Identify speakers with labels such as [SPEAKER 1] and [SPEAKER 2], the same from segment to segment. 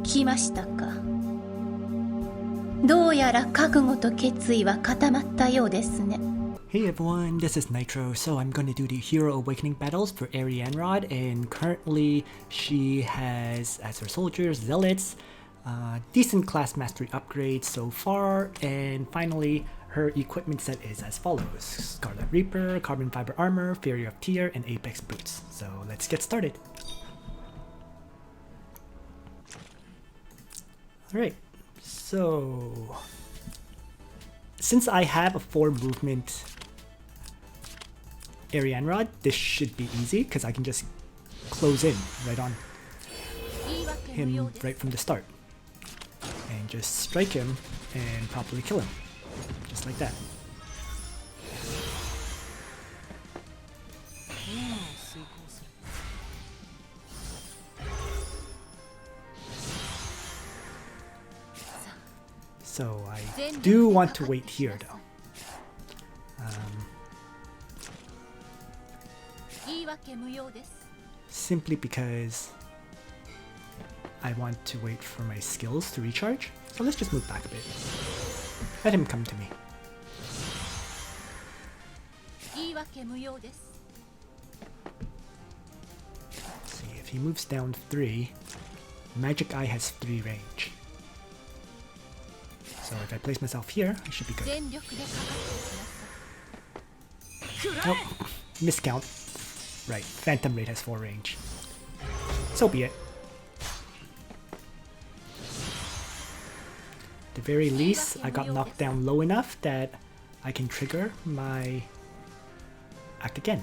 [SPEAKER 1] 来ましたか。どうやら覚悟と決意は固まったようですね。
[SPEAKER 2] Hey everyone, this is Nitro. So I'm going to do the Hero Awakening battles for Arianrhod, and currently she has as her soldiers, zealots, decent class mastery upgrades so far, and finally her equipment set is as follows: Scarlet Reaper, Carbon Fiber Armor, Fury of Tyr, and Apex Boots. So let's get started. Alright, so since I have a 4 movement Arianrhod, this should be easy because I can just close in right on him right from the start and just strike him and properly kill him, just like that. So I do want to wait here though. Simply because I want to wait for my skills to recharge. So let's just move back a bit. Let him come to me. See, if he moves down 3, Magic Eye has 3 range. So if I place myself here, I should be good. Oh, miscount. Right, Phantom Raid has 4 range. So be it. At the very least, I got knocked down low enough that I can trigger my act again.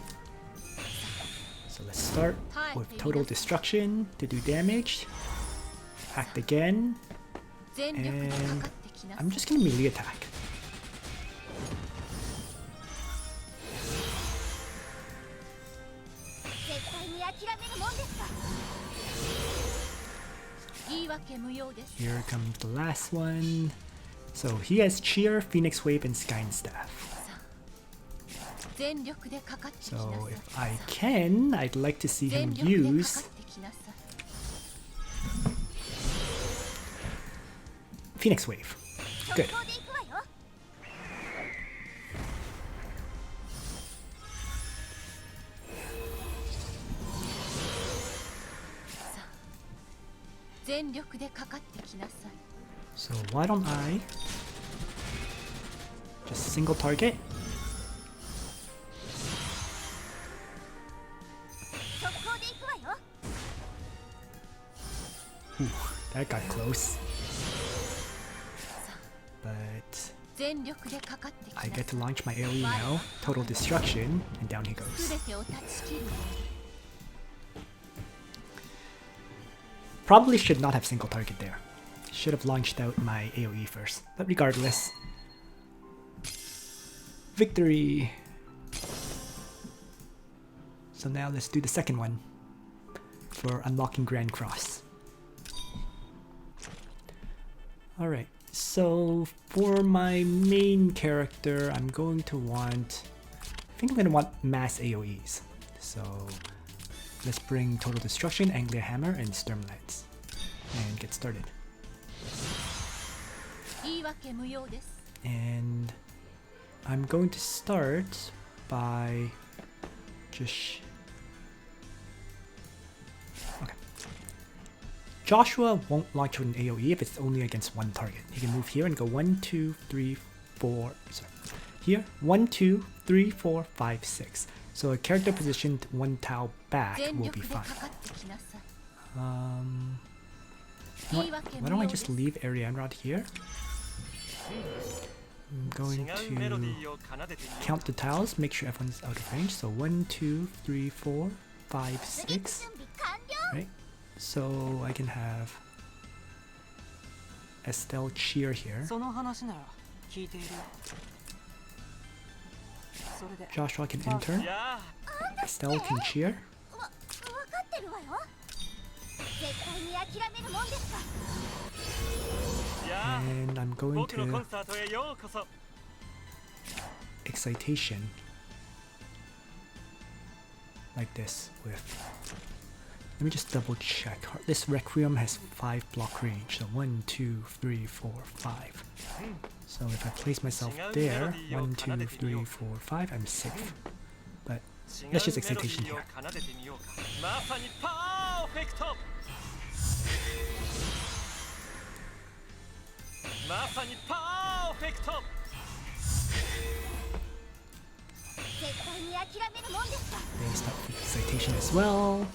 [SPEAKER 2] So let's start with Total Destruction to do damage. Act again. And I'm just gonna melee attack. Here comes the last one. So he has Cheer, Phoenix Wave, and Sky and Staff. So if I can, I'd like to see him use Phoenix Wave. Good. So why don't I just single target? Ooh, that got close. But I get to launch my AoE now, Total Destruction, and down he goes. Probably should not have single target there. Should have launched out my AoE first. But regardless. Victory! So now let's do the second one for unlocking Grand Cross. Alright, so for my main character, I'm going to want... I think I'm going to want mass AoEs. So let's bring Total Destruction, Anglia Hammer, and Sturmlance. And get started. And I'm going to start by just... Okay. Joshua won't launch with an AoE if it's only against one target. He can move here and go 1, 2, 3, 4... Sorry. Here, 1, 2, 3, 4, 5, 6. So a character positioned 1 tile back will be fine. Why don't I just leave Arianrhod here? I'm going to count the tiles, make sure everyone's out of range. So 1, 2, 3, 4, 5, 6. Right? So I can have Estelle cheer here. Joshua can enter. Estelle can cheer. And I'm going to excitation like this with Let me just double check. Heartless Requiem has 5 block range. So 1, 2, 3, 4, 5. So if I place myself there, 1, 2, 3, 4, 5, I'm safe. But let's just excitation here. Then start with excitation as well,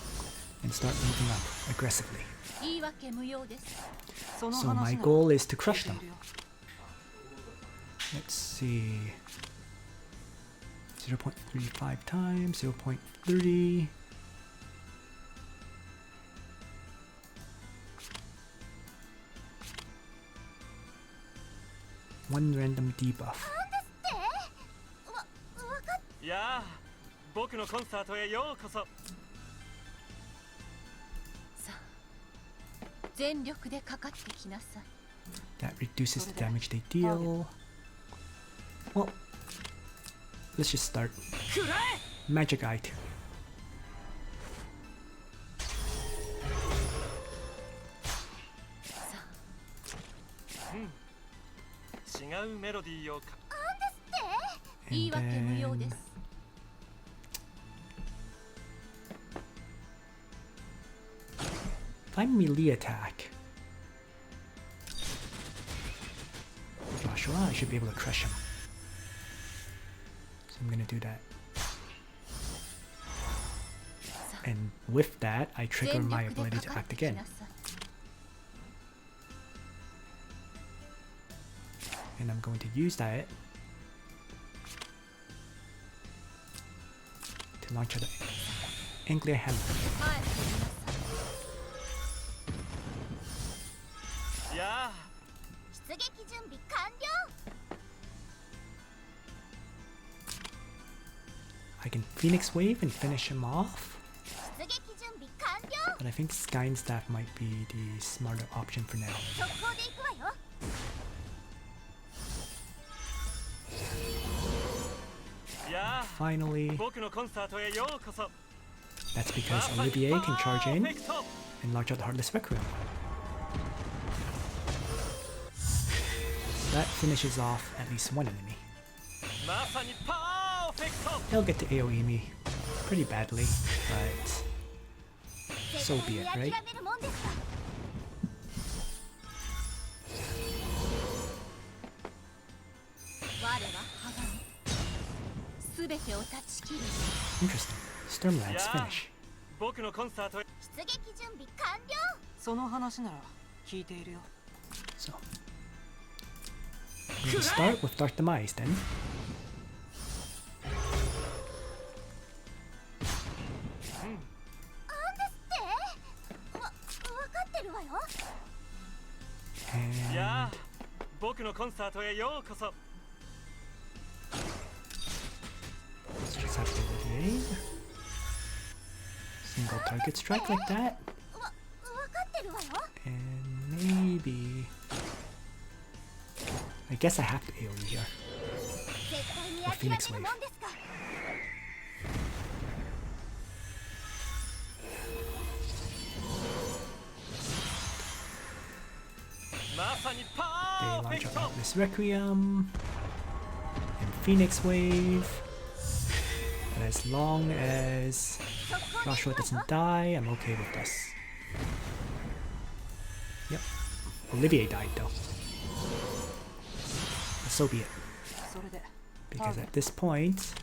[SPEAKER 2] and start moving up aggressively. So my goal is to crush them. Let's see. 0.35 times, 0.30. One random debuff. That reduces the damage they deal. Well, let's just start. Magic item. And then if I'm melee attack, Joshua, I should be able to crush him. So I'm gonna do that. And with that, I trigger my ability to act again. And I'm going to use that to launch the Anglia Hammer. I can Phoenix Wave and finish him off, but I think Skyne Staff might be the smarter option for now. Finally, that's because Olivier can charge in and launch out the Heartless Requiem. That finishes off at least one enemy. They'll get to AoE me pretty badly, but so be it, right? Interesting. Stormland's finish. So, we'll start with Dark Demise then. And let's just have to evade. Single target strike like that. And maybe I guess I have to AoE here. Or Phoenix Wave. They launch out this Requiem and Phoenix Wave. But as long as Joshua doesn't die, I'm okay with this. Yep. Olivier died though. But so be it. Because at this point,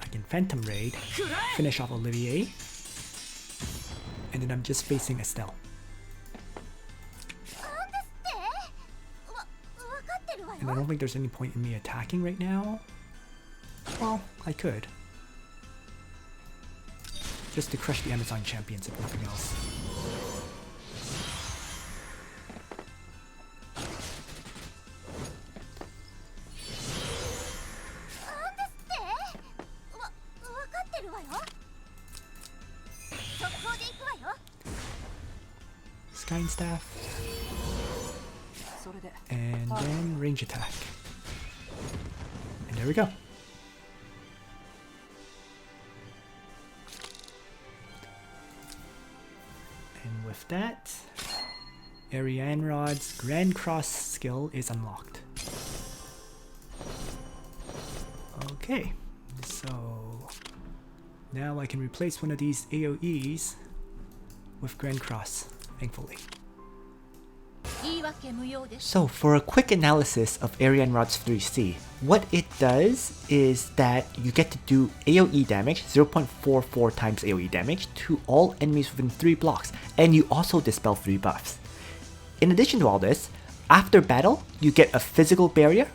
[SPEAKER 2] I can Phantom Raid, finish off Olivier, and then I'm just facing Estelle. And I don't think there's any point in me attacking right now. Well, I could. Just to crush the Amazon champions if nothing else. Skyne Staff. And then range attack. And there we go. And with that, Arianrhod's Grand Cross skill is unlocked. Okay, so now I can replace one of these AoEs with Grand Cross, thankfully. So for a quick analysis of Arianrhod's 3C, what it does is that you get to do AoE damage, 0.44 times AoE damage, to all enemies within 3 blocks, and you also dispel 3 buffs. In addition to all this, after battle, you get a physical barrier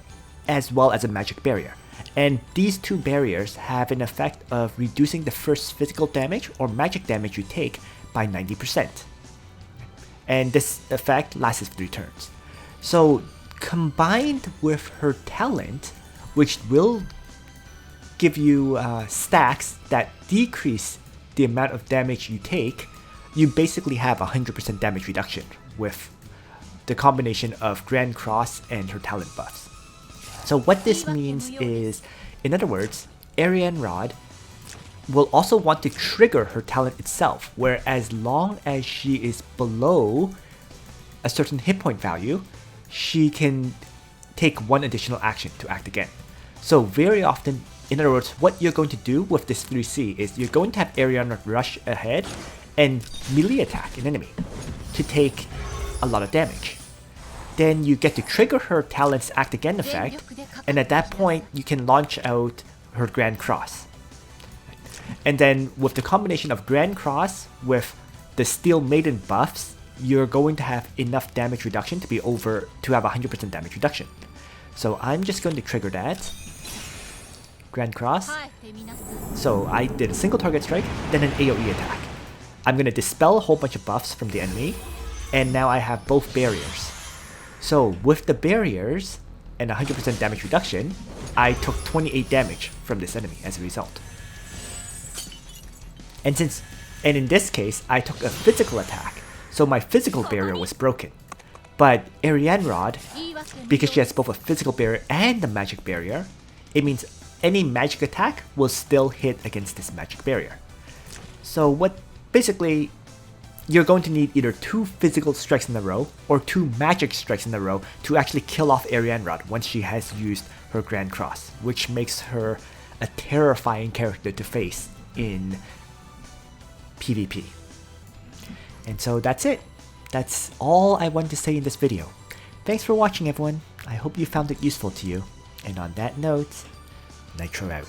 [SPEAKER 2] as well as a magic barrier. And these two barriers have an effect of reducing the first physical damage or magic damage you take by 90%. And this effect lasts 3 turns. So combined with her talent, which will give you stacks that decrease the amount of damage you take, you basically have 100% damage reduction with the combination of Grand Cross and her talent buffs. So what this means is, in other words, Arianrhod will also want to trigger her talent itself, where as long as she is below a certain hit point value, she can take one additional action to act again. So very often, in other words, what you're going to do with this 3C is you're going to have Arianrhod rush ahead and melee attack an enemy to take a lot of damage. Then you get to trigger her talent's act again effect, and at that point you can launch out her Grand Cross. And then with the combination of Grand Cross with the Steel Maiden buffs, you're going to have enough damage reduction to have 100% damage reduction. So I'm just going to trigger that. Grand Cross. So I did a single target strike, then an AoE attack. I'm going to dispel a whole bunch of buffs from the enemy, and now I have both barriers. So with the barriers and 100% damage reduction, I took 28 damage from this enemy as a result. And in this case, I took a physical attack, so my physical barrier was broken. But Arianrhod, because she has both a physical barrier and a magic barrier, it means any magic attack will still hit against this magic barrier. So basically, you're going to need either 2 physical strikes in a row or 2 magic strikes in a row to actually kill off Arianrhod once she has used her Grand Cross, which makes her a terrifying character to face in PvP. And so that's it. That's all I wanted to say in this video. Thanks for watching, everyone. I hope you found it useful to you. And on that note, Nitro out.